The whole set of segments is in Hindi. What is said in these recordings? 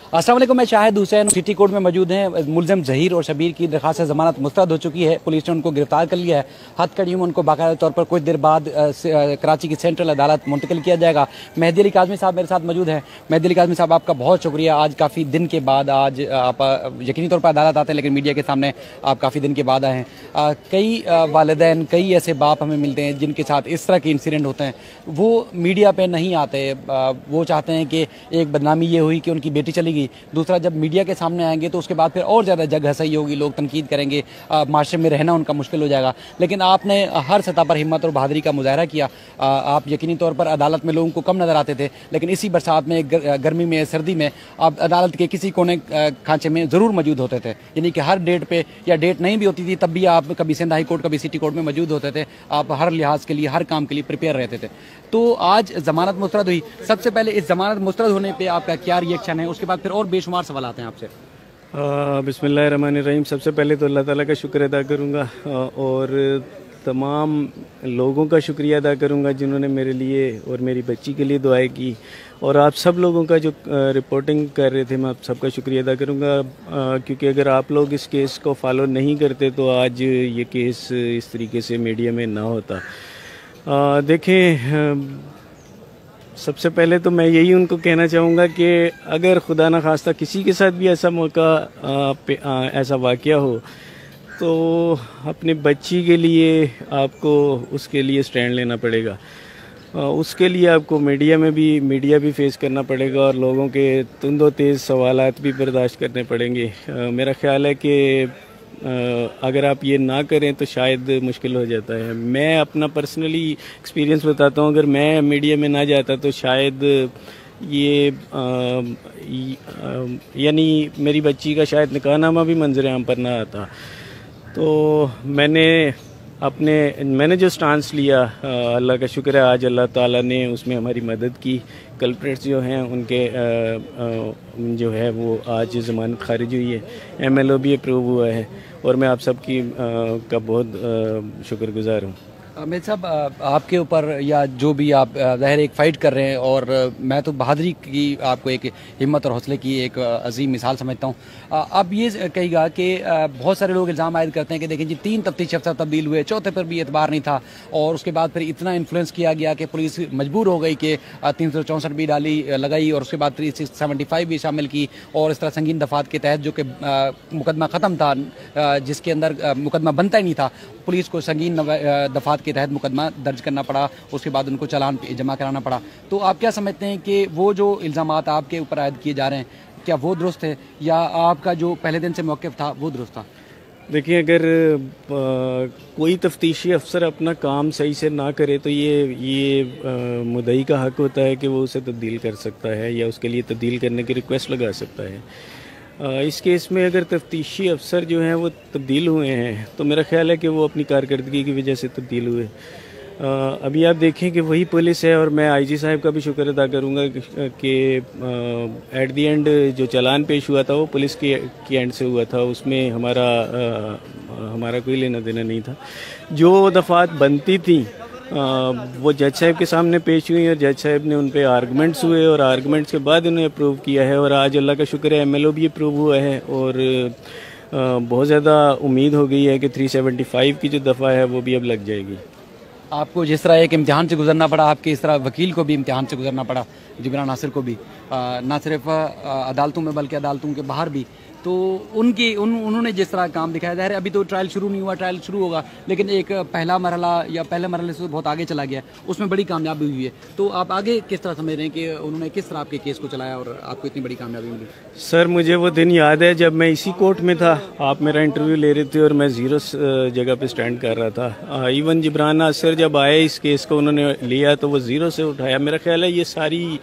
अस्सलाम वालेकुम, मैं शाहिद हुसैन सिटी कोर्ट में मौजूद हैं। मुलज़िम ज़हीर और शबीर की दरख्वास्त ज़मानत मुस्तरद हो चुकी है। पुलिस ने उनको गिरफ्तार कर लिया है। हथकड़ियों में उनको बाकायदा तौर पर कुछ देर बाद कराची की सेंट्रल अदालत मुंतकिल किया जाएगा। मेहदी अली काज़मी साहब मेरे साथ मौजूद हैं। मेहदी अली काज़मी साहब, आपका बहुत शुक्रिया। आज काफ़ी दिन के बाद आज आप यकीनी तौर पर अदालत आते हैं, लेकिन मीडिया के सामने आप काफ़ी दिन के बाद आए हैं। कई वालिदैन, कई ऐसे बाप हमें मिलते हैं जिनके साथ इस तरह के इंसिडेंट होते हैं, वो मीडिया पर नहीं आते। वो चाहते हैं कि एक बदनामी ये हुई कि उनकी बेटी चली गई, दूसरा जब मीडिया के सामने आएंगे तो उसके बाद फिर और ज़्यादा जग हंसाई होगी, लोग तनकीद करेंगे, माशरे में रहना उनका मुश्किल हो जाएगा। लेकिन आपने हर सतह पर हिम्मत और बहादुरी का मुजाहरा किया। आप यकीनी तौर पर अदालत में लोगों को कम नज़र आते थे, लेकिन इसी बरसात में, गर्मी में, सर्दी में आप अदालत के किसी कोने खांचे में ज़रूर मौजूद होते थे। यानी कि हर डेट पे, या डेट नहीं भी होती थी तब भी आप कभी सिंध हाई कोर्ट, कभी सिटी कोर्ट में मौजूद होते थे। आप हर लिहाज के लिए, हर काम के लिए प्रिपेयर रहते थे। तो आज ज़मानत मुस्तरद हुई। सबसे पहले इस ज़मानत मुस्तरद होने पर आपका क्या रिएक्शन है? उसके बाद फिर और बेशुमार सवाल आते हैं आपसे। बिस्मिल्लाहिर्रहमानिर्रहीम। सबसे पहले तो अल्लाह ताला का शुक्र अदा करूँगा और तमाम लोगों का शुक्रिया अदा करूँगा जिन्होंने मेरे लिए और मेरी बच्ची के लिए दुआएं की, और आप सब लोगों का जो रिपोर्टिंग कर रहे थे, मैं आप सबका शुक्रिया अदा करूँगा, क्योंकि अगर आप लोग इस केस को फॉलो नहीं करते तो आज ये केस इस तरीके से मीडिया में ना होता। देखें, सबसे पहले तो मैं यही उनको कहना चाहूँगा कि अगर खुदा न खास्ता किसी के साथ भी ऐसा मौका ऐसा वाक़या हो तो अपनी बच्ची के लिए आपको उसके लिए स्टैंड लेना पड़ेगा। उसके लिए आपको मीडिया भी फेस करना पड़ेगा और लोगों के तुंदो तेज़ सवालात भी बर्दाश्त करने पड़ेंगे। मेरा ख्याल है कि अगर आप ये ना करें तो शायद मुश्किल हो जाता है। मैं अपना पर्सनली एक्सपीरियंस बताता हूँ, अगर मैं मीडिया में ना जाता तो शायद ये यानी मेरी बच्ची का शायद निकाहनामा भी मंजर आम पर ना आता। तो मैंने जो स्टांस लिया, अल्लाह का शुक्र है आज अल्लाह ताला ने उसमें हमारी मदद की। कल्प्रेट्स जो हैं उनके जो है वो आज ज़मानत खारिज हुई है, MLO भी अप्रूव हुआ है, और मैं आप सबकी का बहुत शुक्रगुजार हूँ। मेरे साहब, आपके ऊपर या जो भी आप ज़ाहिर एक फ़ाइट कर रहे हैं, और मैं तो बहादुरी की, आपको एक हिम्मत और हौसले की एक अजीम मिसाल समझता हूँ। अब ये कहेगा कि बहुत सारे लोग इल्ज़ाम आयद करते हैं कि देखें जी 3 तफ्तीशी अफसर तब्दील हुए, चौथे पर भी एतबार नहीं था, और उसके बाद फिर इतना इन्फ्लुएंस किया गया कि पुलिस मजबूर हो गई कि 364 भी लगाई, और उसके बाद 375 भी शामिल की, और इस तरह संगीन दफात के तहत जो कि मुकदमा ख़त्म था, जिसके अंदर मुकदमा बनता ही नहीं था, पुलिस को संगीन दफात के तहत मुकदमा दर्ज करना पड़ा, उसके बाद उनको चालान जमा कराना पड़ा। तो आप क्या समझते हैं कि वो जो इल्ज़ामात आपके ऊपर आयद किए जा रहे हैं, क्या वो दुरुस्त है, या आपका जो पहले दिन से मौक़िफ़ था वो दुरुस्त था? देखिए, अगर कोई तफ्तीशी अफसर अपना काम सही से ना करे तो ये मुद्दई का हक़ होता है कि वो उसे तब्दील कर सकता है या उसके लिए तब्दील करने की रिक्वेस्ट लगा सकता है। इस केस में अगर तफ्तीशी अफसर जो हैं वो तब्दील हुए हैं तो मेरा ख्याल है कि वो अपनी कारकर्दगी की वजह से तब्दील हुए। अभी आप देखें कि वही पुलिस है, और मैं IG साहब का भी शुक्र अदा करूँगा कि एट दी एंड जो चालान पेश हुआ था वो पुलिस की एंड से हुआ था, उसमें हमारा कोई लेना देना नहीं था। जो दफ़ात बनती थी वो जज साहब के सामने पेश हुई, और जज साहब ने उन पे आर्गूमेंट्स हुए, और आर्गूमेंट्स के बाद उन्हें अप्रूव किया है, और आज अल्लाह का शुक्र है MLO भी अप्रूव हुआ है, और बहुत ज़्यादा उम्मीद हो गई है कि 375 की जो दफ़ा है वो भी अब लग जाएगी। आपको जिस तरह एक इम्तिहान से गुजरना पड़ा, आपके इस तरह वकील को भी इम्तिहान से गुजरना पड़ा, जिब्रान नासिर को भी, ना सिर्फ अदालतों में बल्कि अदालतों के बाहर भी। तो उन्होंने जिस तरह काम दिखाया, ज़ाहिर है अभी तो ट्रायल शुरू नहीं हुआ, ट्रायल शुरू होगा, लेकिन एक पहला मरहला या पहले मरहले से बहुत आगे चला गया, उसमें बड़ी कामयाबी हुई है। तो आप आगे किस तरह समझ रहे हैं कि उन्होंने किस तरह आपके केस को चलाया और आपको इतनी बड़ी कामयाबी मिली? सर, मुझे वो दिन याद है जब मैं इसी कोर्ट में था, आप मेरा इंटरव्यू ले रहे थे और मैं 0 जगह पे स्टैंड कर रहा था। इवन जिब्रान नासिर जब आए इस केस को उन्होंने लिया तो वो 0 से उठाया। मेरा ख्याल है ये सारी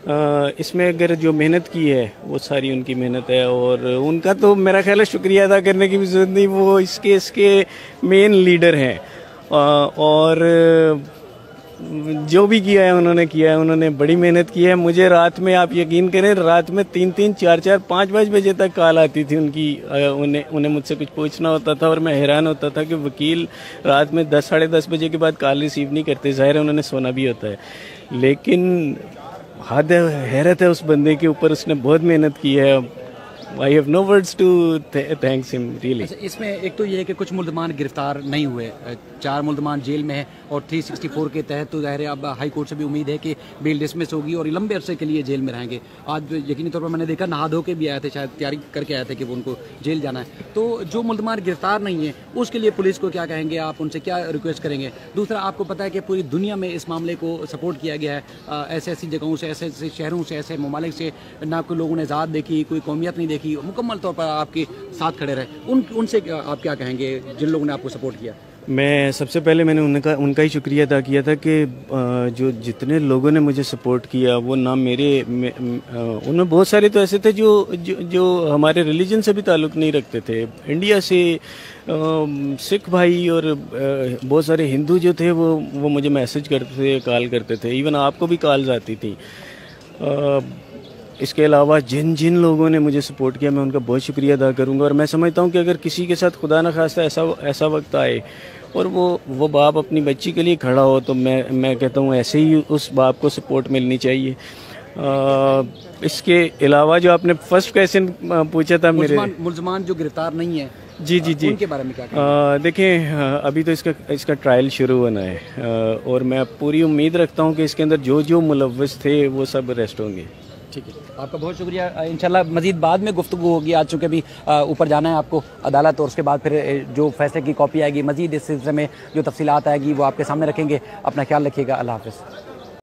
इसमें अगर जो मेहनत की है वो सारी उनकी मेहनत है, और उनका तो मेरा ख्याल है शुक्रिया अदा करने की भी ज़रूरत नहीं, वो इस केस के मेन लीडर हैं, और जो भी किया है उन्होंने बड़ी मेहनत की है। मुझे रात में, आप यकीन करें, रात में 3-3, 4-4, 5-5 बजे तक कॉल आती थी उनकी, उन्हें मुझसे कुछ पूछना होता था, और मैं हैरान होता था कि वकील रात में 10, साढ़े 10 बजे के बाद कॉल रिसीव नहीं करते। ज़ाहिर है उन्होंने सोना भी होता है, लेकिन हद हैरत है उस बंदे के ऊपर, उसने बहुत मेहनत की है। I have no words to thanks him really. अच्छा, इसमें एक तो ये है कि कुछ मुल्ज़मान गिरफ्तार नहीं हुए, 4 मुल्ज़मान जेल में है और 364 के तहत तो ज़ाहिर है अब हाई कोर्ट से भी उम्मीद है कि बेल डिसमिस होगी और लंबे अरसे के लिए जेल में रहेंगे। आज यकीनी तौर पर मैंने देखा नहा धो के भी आए थे, शायद तैयारी करके आए थे कि वो उनको जेल जाना है। तो जो मुल्ज़मान गिरफ्तार नहीं है उसके लिए पुलिस को क्या कहेंगे आप, उनसे क्या रिक्वेस्ट करेंगे? दूसरा, आपको पता है कि पूरी दुनिया में इस मामले को सपोर्ट किया गया है, ऐसे ऐसी जगहों से, ऐसे ऐसे शहरों से, ऐसे ममालिक से, ना कोई लोगों ने ज़ात देखी, कोई कौमियत नहीं देखी, मुकम्मल तौर पर आपके साथ खड़े रहे। उनसे आप क्या कहेंगे जिन लोगों ने आपको सपोर्ट किया? मैं सबसे पहले मैंने उनका ही शुक्रिया अदा किया था कि जो जितने लोगों ने मुझे सपोर्ट किया वो ना उनमें बहुत सारे तो ऐसे थे जो हमारे रिलीजन से भी ताल्लुक़ नहीं रखते थे। इंडिया से सिख भाई और बहुत सारे हिंदू जो थे वो मुझे मैसेज करते थे, कॉल करते थे, इवन आपको भी कॉल्स आती थी। इसके अलावा जिन जिन लोगों ने मुझे सपोर्ट किया मैं उनका बहुत शुक्रिया अदा करूंगा। और मैं समझता हूं कि अगर किसी के साथ खुदा न खास्ता ऐसा वक्त आए और वो बाप अपनी बच्ची के लिए खड़ा हो तो मैं कहता हूं ऐसे ही उस बाप को सपोर्ट मिलनी चाहिए। इसके अलावा जो आपने फर्स्ट क्वेश्चन पूछा था मेरे, मुल्ज़मान जो गिरफ्तार नहीं है, जी उनके बारे में क्या देखें, अभी तो इसका ट्रायल शुरू होना है और मैं पूरी उम्मीद रखता हूं कि इसके अंदर जो मुलव्वस थे वो सब अरेस्ट होंगे। ठीक है, आपका बहुत शुक्रिया। इंशाल्लाह मजीद बाद में गुफ्तगू होगी, आज चूँकि अभी ऊपर जाना है आपको अदालत और उसके बाद फिर जो फैसले की कॉपी आएगी, मजीद इस सिलसिले में जो तफसीलात आएगी वो आपके सामने रखेंगे। अपना ख्याल रखिएगा। अल्लाह हाफ़िज़।